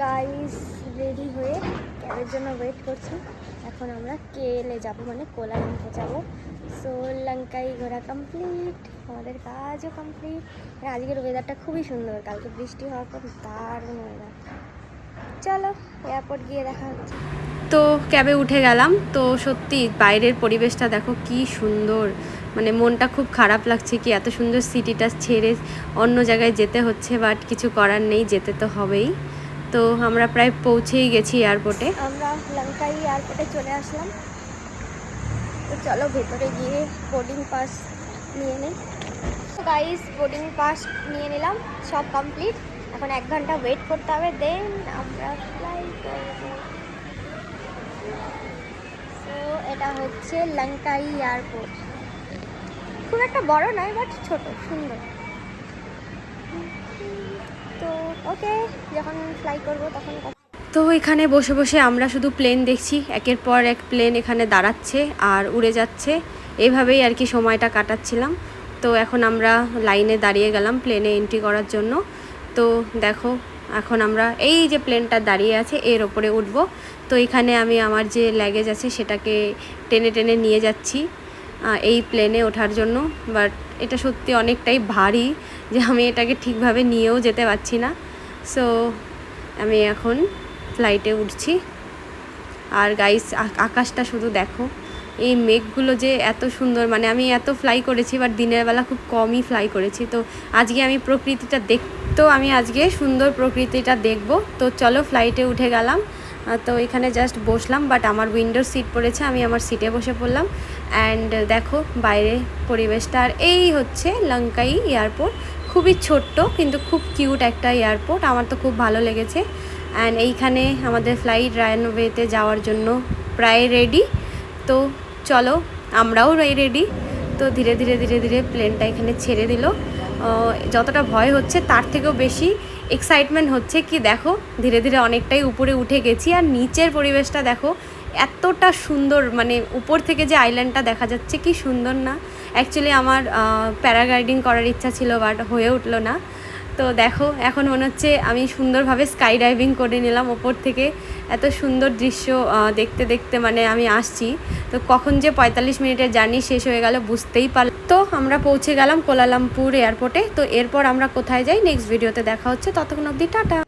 Guys ready হয়ে ক্যাবের জন্য ওয়েট করছি। এখন আমরা কেএলএ যাব, মানে কোলালামপুর যাব। সো লঙ্কাই ঘোরা কমপ্লিট, আমাদের কাজও কমপ্লিট। আজকের ওয়েদারটা খুবই সুন্দর, কালকে বৃষ্টি হওয়ার পর দারুণ ওয়েদার। চলো এয়ারপোর্ট গিয়ে দেখা হচ্ছে। তো ক্যাবে উঠে গেলাম। তো সত্যি বাইরের পরিবেশটা দেখো কি সুন্দর, মানে মনটা খুব খারাপ লাগছে কি এত সুন্দর সিটিটা ছেড়ে অন্য জায়গায় যেতে হচ্ছে, বাট কিছু করার নেই, যেতে তো হবেই। তো আমরা প্রায় পৌঁছেই গেছি এয়ারপোর্টে। আমরা লঙ্কাই এয়ারপোর্টে চলে আসলাম। তো চলো ভেতরে গিয়ে বোর্ডিং পাস নিয়ে নিই। তো গাইস বোর্ডিং পাস নিয়ে নিলাম, সব কমপ্লিট। এখন 1 ঘন্টা ওয়েট করতে হবে, দেন আমরা ফ্লাই করব। তো এটা হচ্ছে লঙ্কাই এয়ারপোর্ট, খুব একটা বড় নয় বাট ছোট, সুন্দর। তো ওকে, যখন ফ্লাই করব তখন। তো এখানে বসে বসে আমরা শুধু প্লেন দেখছি, একের পর এক প্লেন এখানে দাঁড়াচ্ছে আর উড়ে যাচ্ছে, এইভাবেই আর কি সময়টা কাটাচ্ছিলাম। তো এখন আমরা লাইনে দাঁড়িয়ে গেলাম প্লেনে এন্ট্রি করার জন্য। তো দেখো এখন আমরা এই যে প্লেনটা দাঁড়িয়ে আছে এর ওপরে উঠব। তো এখানে আমি আমার যে লাগেজ আছে সেটাকে টেনে টেনে নিয়ে যাচ্ছি এই প্লেনে ওঠার জন্য। বাট এটা সত্যি অনেকটাই ভারী যে আমি এটাকে ঠিকভাবে নিয়েও যেতে পারছি না। সো আমি এখন ফ্লাইটে উঠছি। আর গাইস আকাশটা শুধু দেখো, এই মেঘগুলো যে এত সুন্দর, মানে আমি এত ফ্লাই করেছি বাট দিনের বেলা খুব কমই ফ্লাই করেছি। তো আজকে আমি প্রকৃতিটা আজকে সুন্দর প্রকৃতিটা দেখব। তো চলো ফ্লাইটে উঠে গেলাম। তো এখানে জাস্ট বসলাম, বাট আমার উইন্ডোর সিট পড়েছে, আমি আমার সিটে বসে পড়লাম। অ্যান্ড দেখো বাইরে পরিবেশটা। আর এই হচ্ছে লঙ্কাই এয়ারপোর্ট, খুবই ছোট্ট কিন্তু খুব কিউট একটা এয়ারপোর্ট, আমার তো খুব ভালো লেগেছে। অ্যান্ড এইখানে আমাদের ফ্লাইট রায়ানওয়েতে যাওয়ার জন্য প্রায় রেডি। তো চলো আমরাও রেডি। তো ধীরে ধীরে ধীরে ধীরে প্লেনটা এখানে ছেড়ে দিল। যতটা ভয় হচ্ছে তার থেকেও বেশি এক্সাইটমেন্ট হচ্ছে কি দেখো ধীরে ধীরে অনেকটাই উপরে উঠে গেছি। আর নিচের পরিবেশটা দেখো এতটা সুন্দর, মানে উপর থেকে যে আইল্যান্ডটা দেখা যাচ্ছে কি সুন্দর না। অ্যাকচুয়ালি আমার প্যারাগ্লাইডিং করার ইচ্ছা ছিল বাট হয়ে উঠলো না। তো দেখো এখন মনে হচ্ছে আমি সুন্দরভাবে স্কাই ডাইভিং করে নিলাম ওপর থেকে। এত সুন্দর দৃশ্য দেখতে দেখতে মানে আমি আসছি। তো কখন যে 45 মিনিটের জার্নি শেষ হয়ে গেল বুঝতেই পারলাম। তো আমরা পৌঁছে গেলাম কোলালামপুর এয়ারপোর্টে। তো এরপর আমরা কোথায় যাই নেক্সট ভিডিওতে দেখা হচ্ছে, ততক্ষণ অবধি টাটা।